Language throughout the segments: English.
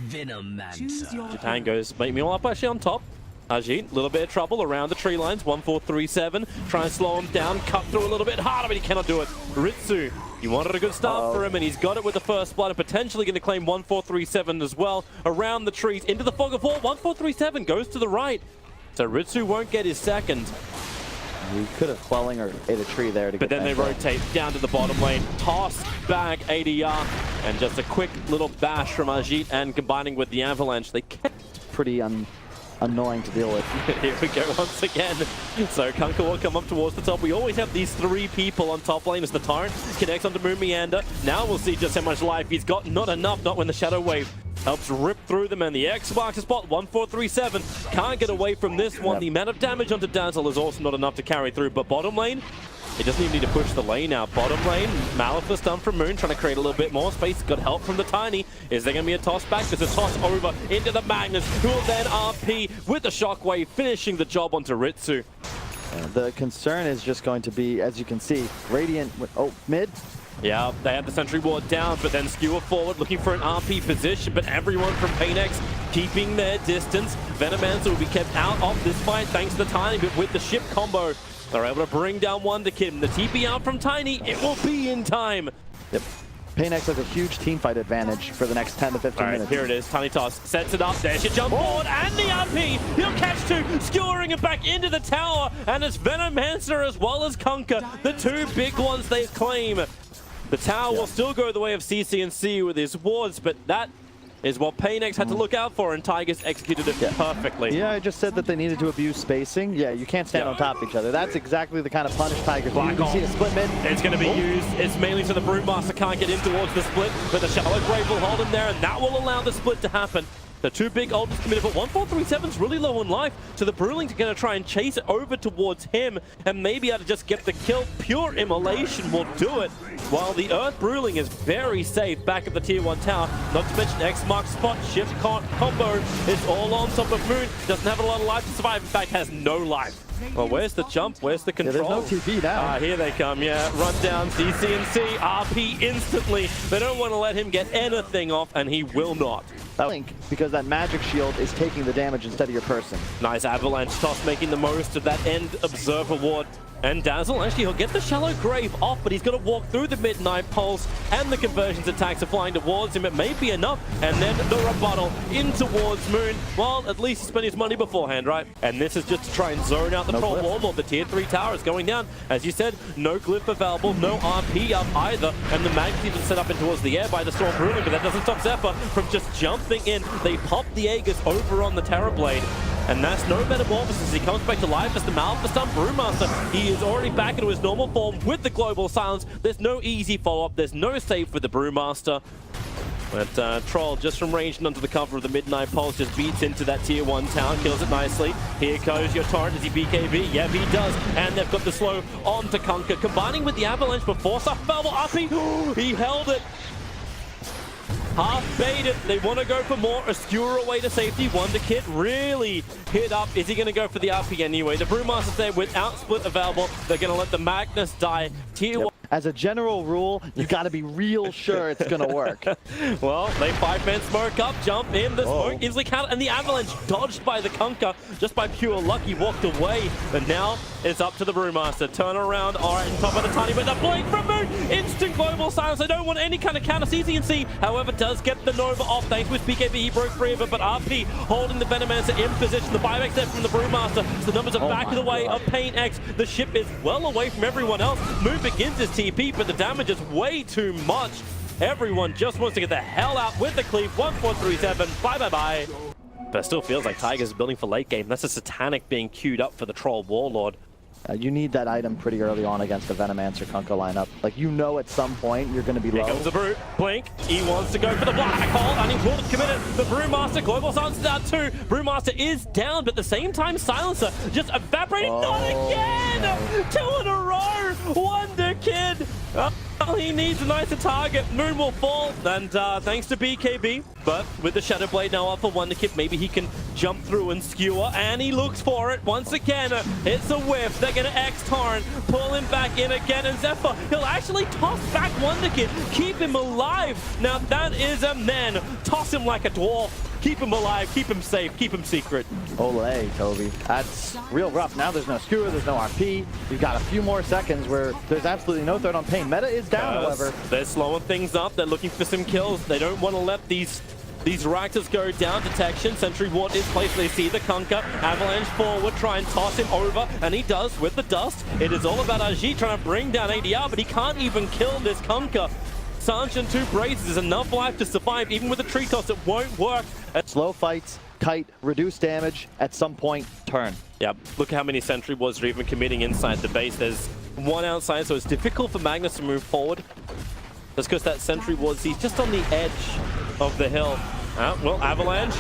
Japan goes, make me all up actually on top. Ajit, a little bit of trouble around the tree lines. 1-4-3-7. Try and slow him down. Cut through a little bit harder, but he cannot do it. Ritsu, you wanted a good start for him, and he's got it with the first blood, and potentially going to claim 1-4-3-7 as well. Around the trees, into the fog of war. 1-4-3-7 goes to the right. So Ritsu won't get his second. We could have quelling or hit a tree there to but get then they rotate down to the bottom lane. Toss back ADR, and just a quick little bash from Ajit, and combining with the avalanche, they kept pretty annoying to deal with. Here we go once again. So Kunkka will come up towards the top. We always have these three people on top lane as the Torrent connects onto Moon Meander. Now we'll see just how much life he's got. Not enough, not when the Shadow Wave helps rip through them, and the X marks the spot. 1-4-3-7. Can't get away from this one. Yep. The amount of damage onto Dazzle is also not enough to carry through, but bottom lane, he doesn't even need to push the lane out. Bottom lane, Malithus done from Moon, trying to create a little bit more space. Got help from the Tiny. Is there going to be a toss back? There's a toss over into the Magnus, who will then RP with the Shockwave, finishing the job onto Ritsu. The concern is just going to be, as you can see, Radiant, mid. Yeah, they have the sentry ward down, but then skewer forward, looking for an RP position, but everyone from PAINX keeping their distance. Venomancer will be kept out of this fight thanks to the Tiny, but with the ship combo, they're able to bring down Wonderkid. The TP out from Tiny, it will be in time. Yep. PAINX has a huge teamfight advantage for the next 10 to 15 minutes. Here it is. Tiny toss sets it up. There's your jump forward and the RP. He'll catch two, skewering it back into the tower. And it's Venomancer as well as Kunkka, the two big ones they claim. The tower will still go the way of CC&C with his wards, but that is what PAINX had to look out for, and Tigers executed it perfectly. Yeah, I just said that they needed to abuse spacing. Yeah, you can't stand on top of each other. That's exactly the kind of punish Tigers do. You can see a split mid. It's going to be used. It's mainly so the Brewmaster can't get in towards the split, but the Shallow Grave will hold him there, and that will allow the split to happen. The two big ults committed, but 1-4-3-7's really low on life, so the Brewlings are going to try and chase it over towards him and maybe able to just get the kill. Pure Immolation will do it, while the Earth Brewling is very safe back at the Tier 1 tower. Not to mention X marks spot, shift combo is all on top of Moon. Doesn't have a lot of life to survive, in fact has no life. Well, where's the jump? Where's the control? There's no TP now. Here they come, yeah. Run down, CC&C, RP instantly. They don't want to let him get anything off, and he will not. Link, because that magic shield is taking the damage instead of your person. Nice avalanche toss, making the most of that end observer ward. And Dazzle, actually, he'll get the Shallow Grave off, but he's got to walk through the Midnight Pulse, and the conversions attacks are flying towards him. It may be enough, and then the rebuttal in towards Moon. Well, at least he spent his money beforehand, right? And this is just to try and zone out the Troll Warlord. The Tier 3 tower is going down. As you said, no glyph available, no RP up either, and the Mag's even set up in towards the air by the Storm Brewing, but that doesn't stop Zephyr from just jumping in. They pop the Aegis over on the Terrorblade. And that's no metamorphosis. He comes back to life as the Malithus done Brewmaster. He is already back into his normal form with the Global Silence. There's no easy follow-up. There's no save for the Brewmaster. But Troll, just from range and under the cover of the Midnight Pulse, just beats into that Tier 1 tower, kills it nicely. Here goes your Torrent. Does he BKB? Yeah, he does. And they've got the slow on to Kunkka. Combining with the Avalanche before stuff available. RP, he held it. Half baited. They want to go for more. A skewer away to safety. Wonderkid really hit up. Is he going to go for the RP anyway? The Brewmaster's there without split available. They're going to let the Magnus die. Tier 1. As a general rule, you got to be real sure it's going to work. Well, they 5-man smoke up, jump in, the smoke easily counted, and the Avalanche dodged by the Kunkka just by pure luck. He walked away, but now it's up to the Brewmaster. Turn around, alright, on top of the Tiny, but the blink from Moon, instant Global Silence. They don't want any kind of counter. CC&C, however, does get the Nova off thanks with BKB. He broke free of it, but RP holding the Venomancer in position. The buyback there from the Brewmaster, so the numbers are back of the way of PAINX. The ship is well away from everyone else. Moon begins his TP, but the damage is way too much. Everyone just wants to get the hell out with the cleave. 1-4-3-7, bye-bye-bye. But it still feels like Tigers is building for late game. That's a Satanic being queued up for the Troll Warlord. You need that item pretty early on against the Venomancer Kunkka lineup. Like, you know at some point you're going to be low. Here comes the Brew. Blink. He wants to go for the black hole. Unequal committed. The Brewmaster. Global Silence is out too. Brewmaster is down, but at the same time, Silencer just evaporating. Not again! No. 2 in a row! Wonderkid Well, he needs a nicer target. Moon will fall, and thanks to BKB. But with the Shadow Blade now up for Wonderkid, maybe he can jump through and skewer, and he looks for it. Once again, it's a whiff. They're going to X-Torrent, pull him back in again, and Zephyr, he'll actually toss back Wonderkid, keep him alive. Now that is a man. Toss him like a dwarf. Keep him alive, keep him safe, keep him secret. Olay, Toby. That's real rough. Now there's no skewer, there's no RP. You've got a few more seconds where there's absolutely no threat on Pain. Meta is down, however. They're slowing things up. They're looking for some kills. They don't want to let these Raptors go down. Detection. Sentry Ward is placed. They see the Kunkka. Avalanche forward. Try and toss him over. And he does with the dust. It is all about Ajit trying to bring down ADR, but he can't even kill this Kunkka. Sanch and 2 Braces is enough life to survive. Even with the tree toss, it won't work. Slow fights, kite, reduce damage, at some point, turn. Yeah, look how many Sentry Wards are even committing inside the base. There's one outside, so it's difficult for Magnus to move forward. That's because that Sentry Wards, he's just on the edge of the hill. Well, Avalanche.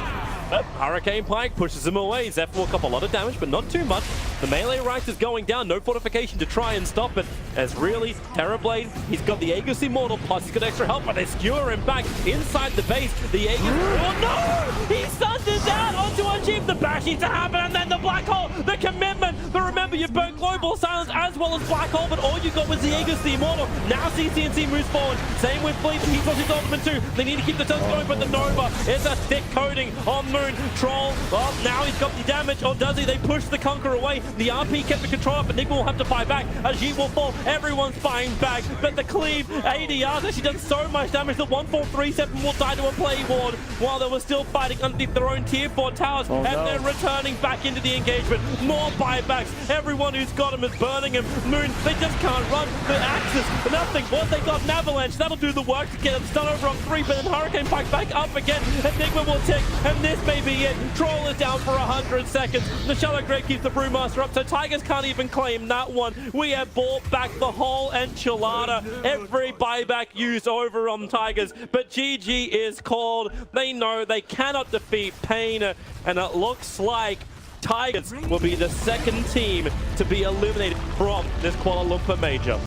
Hurricane Pike pushes him away. Zephyr will cup a lot of damage, but not too much. The melee right is going down. No fortification to try and stop it. As really, Terrorblade, he's got the Aegis Immortal, plus he's got extra help, but they skewer him back inside the base. The Aegis... Oh no! He thunders out onto Ajit. The bash needs to happen, and then the Black Hole, the commitment. But remember, you burnt Global Silence as well as Black Hole, but all you got was the Aegis Immortal. Now CCNC moves forward. Same with Fleet. He's got his ultimate too. They need to keep the turns going, but the Nova is a thick coating on Moon. Troll, well, now he's got the damage, or does he? They push the Conqueror away. The RP kept the control up, but Nick will have to fight back. Ajit will fall. Everyone's fighting back, but the cleave, ADR's actually done so much damage that 1437 will die to a play ward while they were still fighting underneath their own tier 4 towers, and they're returning back into the engagement. More buybacks. Everyone who's got him is burning him. Moon, they just can't run. The Axis, nothing. What they got, an Avalanche. That'll do the work to get them stun over on 3, but then Hurricane Pike back up again. Enigma will tick, and this may be it. Troll is down for 100 seconds. The Shadow Grave keeps the Brewmaster up, so Tigers can't even claim that one. We have bought back the whole enchilada. Every buyback used over on Tigers, but GG is called. They know they cannot defeat Pain, and it looks like Tigers will be the second team to be eliminated from this Kuala Lumpur Major.